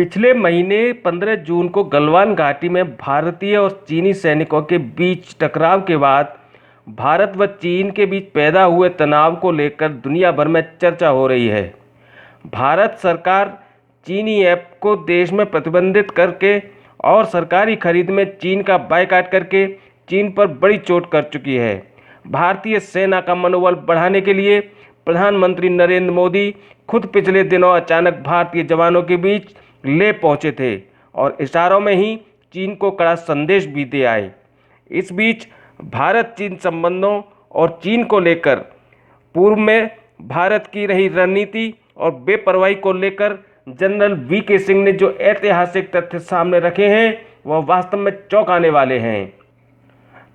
पिछले महीने 15 जून को गलवान घाटी में भारतीय और चीनी सैनिकों के बीच टकराव के बाद भारत व चीन के बीच पैदा हुए तनाव को लेकर दुनिया भर में चर्चा हो रही है। भारत सरकार चीनी ऐप को देश में प्रतिबंधित करके और सरकारी खरीद में चीन का बायकॉट करके चीन पर बड़ी चोट कर चुकी है। भारतीय सेना का मनोबल बढ़ाने के लिए प्रधानमंत्री नरेंद्र मोदी खुद पिछले दिनों अचानक भारतीय जवानों के बीच ले पहुंचे थे और इशारों में ही चीन को कड़ा संदेश भी दे आए। इस बीच भारत चीन संबंधों और चीन को लेकर पूर्व में भारत की रही रणनीति और बेपरवाही को लेकर जनरल वीके सिंह ने जो ऐतिहासिक तथ्य सामने रखे हैं वह वास्तव में चौंकाने वाले हैं।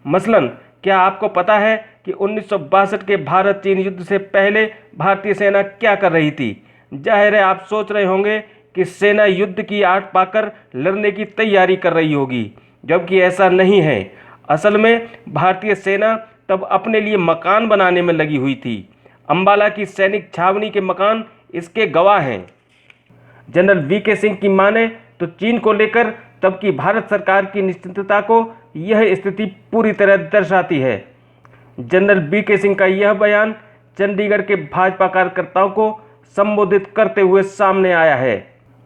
मसलन क्या आपको पता है कि 1962 के भारत चीन युद्ध से पहले भारतीय सेना क्या कर रही थी? जाहिर है आप सोच रहे होंगे कि सेना युद्ध की आड़ पाकर लड़ने की तैयारी कर रही होगी, जबकि ऐसा नहीं है। असल में भारतीय सेना तब अपने लिए मकान बनाने में लगी हुई थी। अंबाला की सैनिक छावनी के मकान इसके गवाह हैं। जनरल वीके सिंह की माने तो चीन को लेकर तब की भारत सरकार की निश्चितता को यह स्थिति पूरी तरह दर्शाती है। जनरल वीके सिंह का यह बयान चंडीगढ़ के भाजपा कार्यकर्ताओं को संबोधित करते हुए सामने आया है।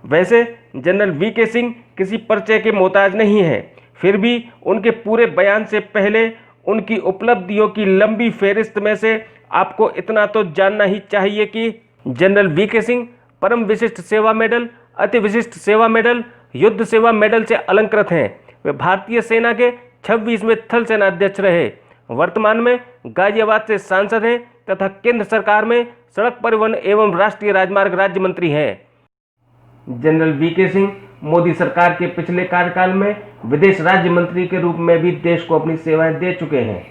वैसे जनरल वीके सिंह किसी परिचय के मोहताज नहीं है, फिर भी उनके पूरे बयान से पहले उनकी उपलब्धियों की लंबी फेहरिस्त में से आपको इतना तो जानना ही चाहिए कि जनरल वीके सिंह परम विशिष्ट सेवा मेडल, अति विशिष्ट सेवा मेडल, युद्ध सेवा मेडल से अलंकृत हैं। वे भारतीय सेना के 26वें थल सेनाध्यक्ष रहे। वर्तमान में गाजियाबाद से सांसद हैं तथा केंद्र सरकार में सड़क परिवहन एवं राष्ट्रीय राजमार्ग राज्य मंत्री हैं। जनरल वीके सिंह मोदी सरकार के पिछले कार्यकाल में विदेश राज्य मंत्री के रूप में भी देश को अपनी सेवाएं दे चुके हैं।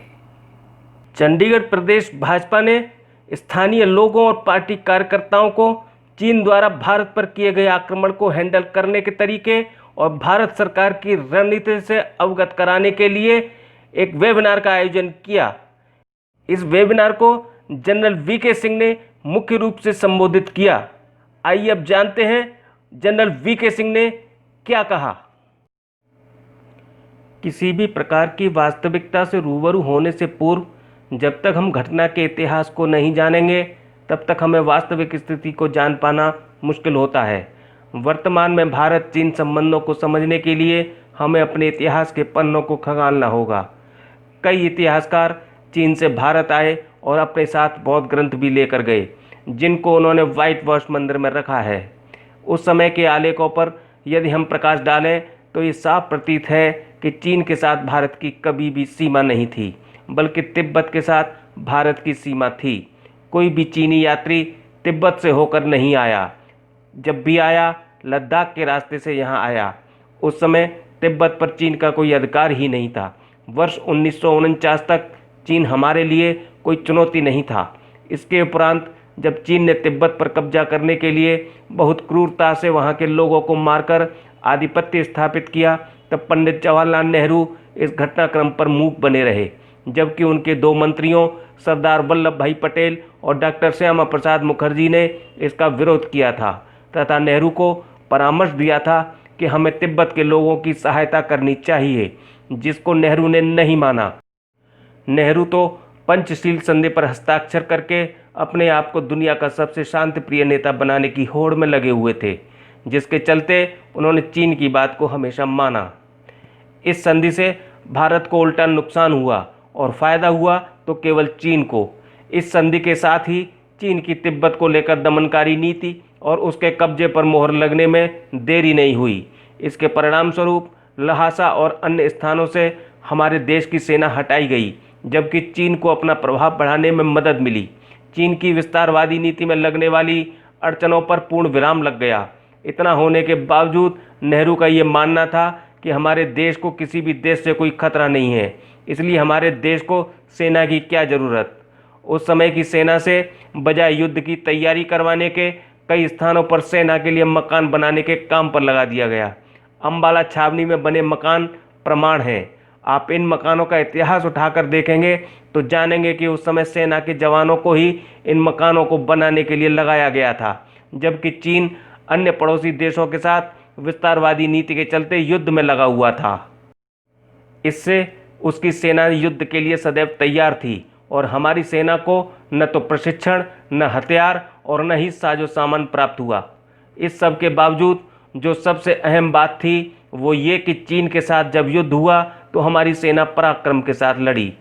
चंडीगढ़ प्रदेश भाजपा ने स्थानीय लोगों और पार्टी कार्यकर्ताओं को चीन द्वारा भारत पर किए गए आक्रमण को हैंडल करने के तरीके और भारत सरकार की रणनीति से अवगत कराने के लिए एक वेबिनार का आयोजन किया। इस वेबिनार को जनरल वीके सिंह ने मुख्य रूप से संबोधित किया। आइए अब जानते हैं जनरल वीके सिंह ने क्या कहा। किसी भी प्रकार की वास्तविकता से रूबरू होने से पूर्व जब तक हम घटना के इतिहास को नहीं जानेंगे तब तक हमें वास्तविक स्थिति को जान पाना मुश्किल होता है। वर्तमान में भारत चीन संबंधों को समझने के लिए हमें अपने इतिहास के पन्नों को खंगालना होगा। कई इतिहासकार चीन से भारत आए और अपने साथ बौद्ध ग्रंथ भी लेकर गए, जिनको उन्होंने व्हाइट वॉश मंदिर में रखा है। उस समय के आलेखों पर यदि हम प्रकाश डालें तो ये साफ प्रतीत है कि चीन के साथ भारत की कभी भी सीमा नहीं थी, बल्कि तिब्बत के साथ भारत की सीमा थी। कोई भी चीनी यात्री तिब्बत से होकर नहीं आया। जब भी आया लद्दाख के रास्ते से यहाँ आया। उस समय तिब्बत पर चीन का कोई अधिकार ही नहीं था। वर्ष 1949 तक चीन हमारे लिए कोई चुनौती नहीं था। इसके उपरांत जब चीन ने तिब्बत पर कब्जा करने के लिए बहुत क्रूरता से वहाँ के लोगों को मारकर आधिपत्य स्थापित किया, तब पंडित जवाहरलाल नेहरू इस घटनाक्रम पर मूक बने रहे, जबकि उनके दो मंत्रियों सरदार वल्लभ भाई पटेल और डॉक्टर श्यामा प्रसाद मुखर्जी ने इसका विरोध किया था तथा नेहरू को परामर्श दिया था कि हमें तिब्बत के लोगों की सहायता करनी चाहिए, जिसको नेहरू ने नहीं माना। नेहरू तो पंचशील संधि पर हस्ताक्षर करके अपने आप को दुनिया का सबसे शांतिप्रिय नेता बनाने की होड़ में लगे हुए थे, जिसके चलते उन्होंने चीन की बात को हमेशा माना। इस संधि से भारत को उल्टा नुकसान हुआ और फायदा हुआ तो केवल चीन को। इस संधि के साथ ही चीन की तिब्बत को लेकर दमनकारी नीति और उसके कब्जे पर मोहर लगने में देरी नहीं हुई। इसके परिणाम स्वरूप लहासा और अन्य स्थानों से हमारे देश की सेना हटाई गई, जबकि चीन को अपना प्रभाव बढ़ाने में मदद मिली। चीन की विस्तारवादी नीति में लगने वाली अड़चनों पर पूर्ण विराम लग गया। इतना होने के बावजूद नेहरू का ये मानना था कि हमारे देश को किसी भी देश से कोई खतरा नहीं है, इसलिए हमारे देश को सेना की क्या ज़रूरत। उस समय की सेना से बजाय युद्ध की तैयारी करवाने के कई स्थानों पर सेना के लिए मकान बनाने के काम पर लगा दिया गया। अंबाला छावनी में बने मकान प्रमाण हैं। आप इन मकानों का इतिहास उठाकर देखेंगे तो जानेंगे कि उस समय सेना के जवानों को ही इन मकानों को बनाने के लिए लगाया गया था, जबकि चीन अन्य पड़ोसी देशों के साथ विस्तारवादी नीति के चलते युद्ध में लगा हुआ था। इससे उसकी सेना युद्ध के लिए सदैव तैयार थी और हमारी सेना को न तो प्रशिक्षण, न हथियार और न ही साजो सामान प्राप्त हुआ। इस सब के बावजूद जो सबसे अहम बात थी वो ये कि चीन के साथ जब युद्ध हुआ तो हमारी सेना पराक्रम के साथ लड़ी।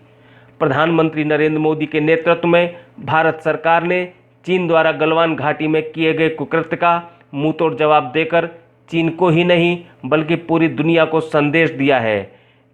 प्रधानमंत्री नरेंद्र मोदी के नेतृत्व में भारत सरकार ने चीन द्वारा गलवान घाटी में किए गए कुकृत्य का मुंहतोड़ जवाब देकर चीन को ही नहीं बल्कि पूरी दुनिया को संदेश दिया है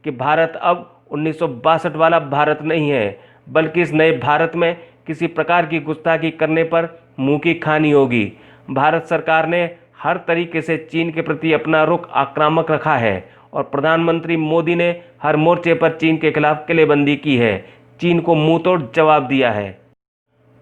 कि भारत अब 1962 वाला भारत नहीं है, बल्कि इस नए भारत में किसी प्रकार की गुस्ताखी करने पर मुंह की खानी होगी। भारत सरकार ने हर तरीके से चीन के प्रति अपना रुख आक्रामक रखा है और प्रधानमंत्री मोदी ने हर मोर्चे पर चीन के खिलाफ किलेबंदी की है, चीन को मुंहतोड़ जवाब दिया है।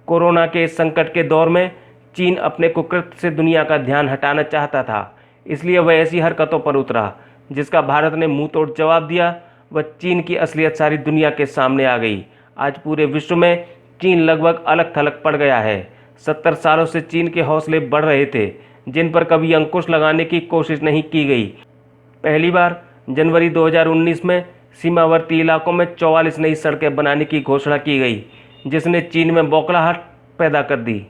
कोरोना के इस संकट के दौर में चीन अपने कुकृत्य से दुनिया का ध्यान हटाना चाहता था, इसलिए वह ऐसी हरकतों पर उतरा जिसका भारत ने मुंहतोड़ जवाब दिया। वह चीन की असलियत सारी दुनिया के सामने आ गई। आज पूरे विश्व में चीन लगभग अलग थलग पड़ गया है। 70 सालों से चीन के हौसले बढ़ रहे थे जिन पर कभी अंकुश लगाने की कोशिश नहीं की गई। पहली बार जनवरी 2019 में सीमावर्ती इलाकों में 44 नई सड़कें बनाने की घोषणा की गई, जिसने चीन में बौखलाहट पैदा कर दी।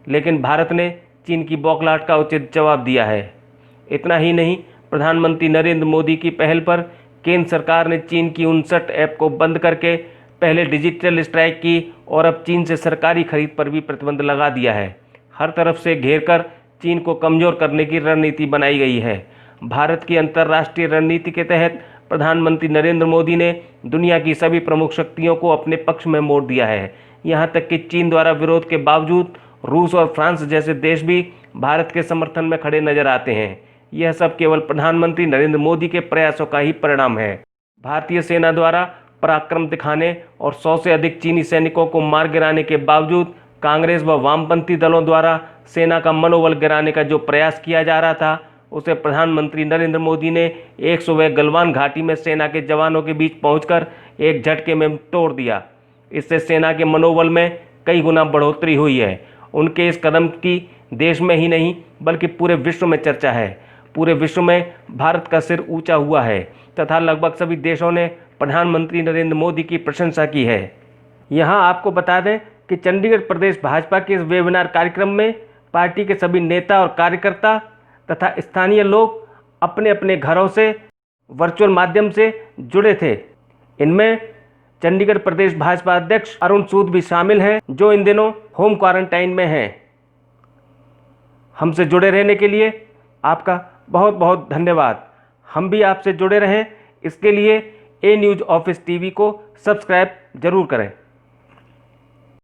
लेकिन भारत ने चीन की बौखलाहट का उचित जवाब दिया है। इतना ही नहीं, प्रधानमंत्री नरेंद्र मोदी की पहल पर केंद्र सरकार ने चीन की 59 ऐप को बंद करके पहले डिजिटल स्ट्राइक की और अब चीन से सरकारी खरीद पर भी प्रतिबंध लगा दिया है। हर तरफ से घेरकर चीन को कमज़ोर करने की रणनीति बनाई गई है। भारत की अंतर्राष्ट्रीय रणनीति के तहत प्रधानमंत्री नरेंद्र मोदी ने दुनिया की सभी प्रमुख शक्तियों को अपने पक्ष में मोड़ दिया है। यहाँ तक कि चीन द्वारा विरोध के बावजूद रूस और फ्रांस जैसे देश भी भारत के समर्थन में खड़े नजर आते हैं। यह सब केवल प्रधानमंत्री नरेंद्र मोदी के प्रयासों का ही परिणाम है। भारतीय सेना द्वारा पराक्रम दिखाने और 100 से अधिक चीनी सैनिकों को मार गिराने के बावजूद कांग्रेस व वामपंथी दलों द्वारा सेना का मनोबल गिराने का जो प्रयास किया जा रहा था, उसे प्रधानमंत्री नरेंद्र मोदी ने 100वें गलवान घाटी में सेना के जवानों के बीच पहुंचकर एक झटके में तोड़ दिया। इससे सेना के मनोबल में कई गुना बढ़ोतरी हुई है। उनके इस कदम की देश में ही नहीं बल्कि पूरे विश्व में चर्चा है। पूरे विश्व में भारत का सिर ऊंचा हुआ है तथा लगभग सभी देशों ने प्रधानमंत्री नरेंद्र मोदी की प्रशंसा की है। यहाँ आपको बता दें कि चंडीगढ़ प्रदेश भाजपा के इस वेबिनार कार्यक्रम में पार्टी के सभी नेता और कार्यकर्ता तथा स्थानीय लोग अपने अपने घरों से वर्चुअल माध्यम से जुड़े थे। इनमें चंडीगढ़ प्रदेश भाजपा अध्यक्ष अरुण सूद भी शामिल हैं, जो इन दिनों होम क्वारंटाइन में हैं। हमसे जुड़े रहने के लिए आपका बहुत बहुत धन्यवाद। हम भी आपसे जुड़े रहें, इसके लिए ए न्यूज़ ऑफिस टीवी को सब्सक्राइब जरूर करें।